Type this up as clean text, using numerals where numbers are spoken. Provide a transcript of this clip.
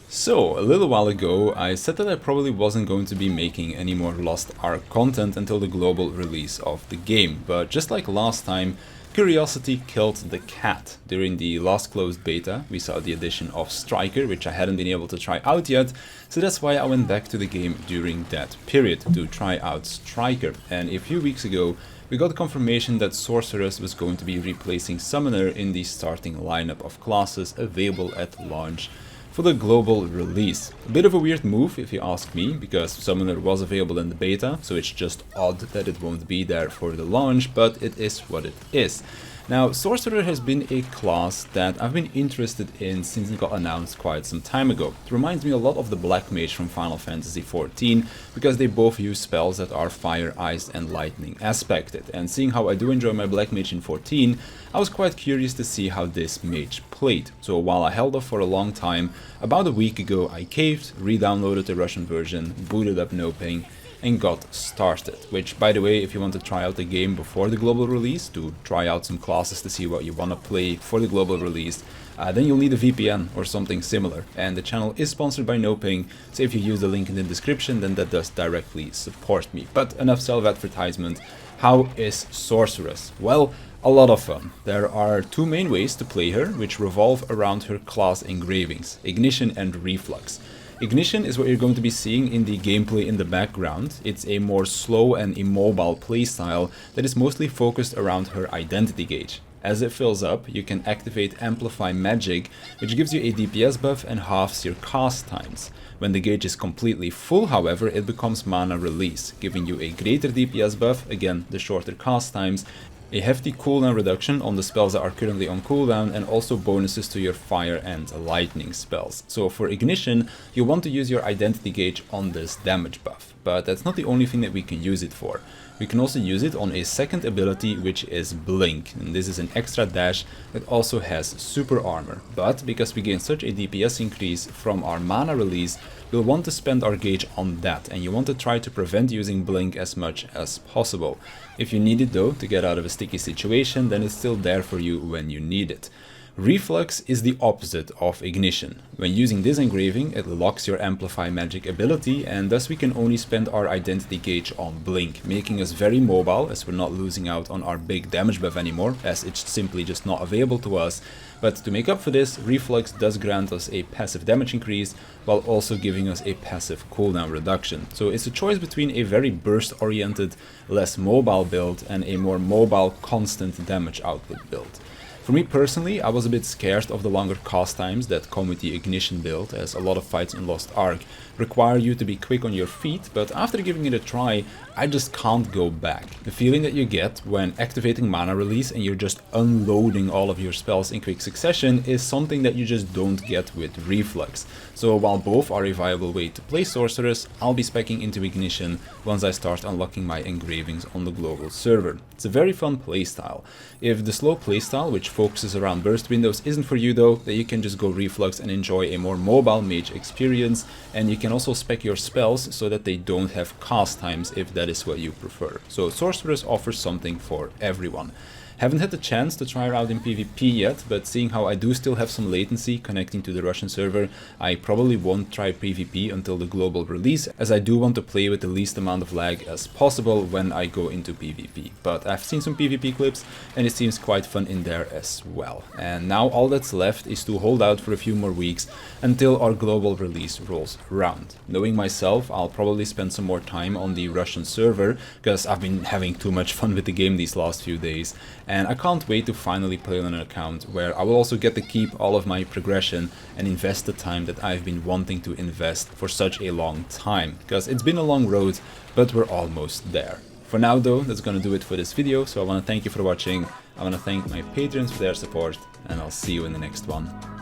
So, a little while ago, I said that I probably wasn't going to be making any more Lost Ark content until the global release of the game, but just like last time, curiosity killed the cat. During the last closed beta, we saw the addition of Striker, which I hadn't been able to try out yet, so that's why I went back to the game during that period to try out Striker. And a few weeks ago, we got confirmation that Sorceress was going to be replacing Summoner in the starting lineup of classes available at launch for the global release. A bit of a weird move if you ask me, because Summoner was available in the beta, so it's just odd that it won't be there for the launch, but it is what it is. Now, Sorcerer has been a class that I've been interested in since it got announced quite some time ago. It reminds me a lot of the Black Mage from Final Fantasy XIV, because they both use spells that are fire, ice and lightning aspected. And seeing how I do enjoy my Black Mage in 14, I was quite curious to see how this mage played. So while I held off for a long time, about a week ago I caved, re-downloaded the Russian version, booted up Noping, and got started. Which, by the way, if you want to try out the game before the global release, to try out some classes to see what you want to play for the global release, then you'll need a VPN or something similar. And the channel is sponsored by Noping, so if you use the link in the description, then that does directly support me. But enough self-advertisement. How is Sorceress? Well, a lot of fun. There are two main ways to play her, which revolve around her class engravings, Ignition and Reflux. Ignition is what you're going to be seeing in the gameplay in the background. It's a more slow and immobile playstyle that is mostly focused around her identity gauge. As it fills up, you can activate Amplify Magic, which gives you a DPS buff and halves your cast times. When the gauge is completely full, however, it becomes Mana Release, giving you a greater DPS buff, again the shorter cast times, a hefty cooldown reduction on the spells that are currently on cooldown, and also bonuses to your fire and lightning spells. So for Ignition, you want to use your identity gauge on this damage buff, but that's not the only thing that we can use it for. We can also use it on a second ability, which is Blink, and this is an extra dash that also has super armor. But because we gain such a DPS increase from our mana release, we'll want to spend our gauge on that, and you want to try to prevent using Blink as much as possible. If you need it though to get out of a sticky situation, then it's still there for you when you need it. Reflux is the opposite of Ignition. When using this engraving, it locks your Amplify Magic ability, and thus we can only spend our identity gauge on Blink, making us very mobile, as we're not losing out on our big damage buff anymore, as it's simply just not available to us. But to make up for this, Reflux does grant us a passive damage increase, while also giving us a passive cooldown reduction. So it's a choice between a very burst-oriented, less mobile build, and a more mobile, constant damage output build. For me personally, I was a bit scared of the longer cast times that come with the Ignition build, as a lot of fights in Lost Ark require you to be quick on your feet, but after giving it a try, I just can't go back. The feeling that you get when activating Mana Release and you're just unloading all of your spells in quick succession is something that you just don't get with Reflux. So while both are a viable way to play Sorceress, I'll be speccing into Ignition once I start unlocking my engravings on the global server. It's a very fun playstyle. If the slow playstyle, which focuses around burst windows, isn't for you though, then you can just go Reflux and enjoy a more mobile mage experience, and you can also spec your spells so that they don't have cast times if that is what you prefer. So Sorceress offers something for everyone. Haven't had the chance to try her out in PvP yet, but seeing how I do still have some latency connecting to the Russian server, I probably won't try PvP until the global release, as I do want to play with the least amount of lag as possible when I go into PvP. But I've seen some PvP clips and it seems quite fun in there as well. And now all that's left is to hold out for a few more weeks until our global release rolls around. Knowing myself, I'll probably spend some more time on the Russian server, because I've been having too much fun with the game these last few days. And I can't wait to finally play on an account where I will also get to keep all of my progression and invest the time that I've been wanting to invest for such a long time. Because it's been a long road, but we're almost there. For now though, that's gonna do it for this video, so I wanna thank you for watching, I wanna thank my patrons for their support, and I'll see you in the next one.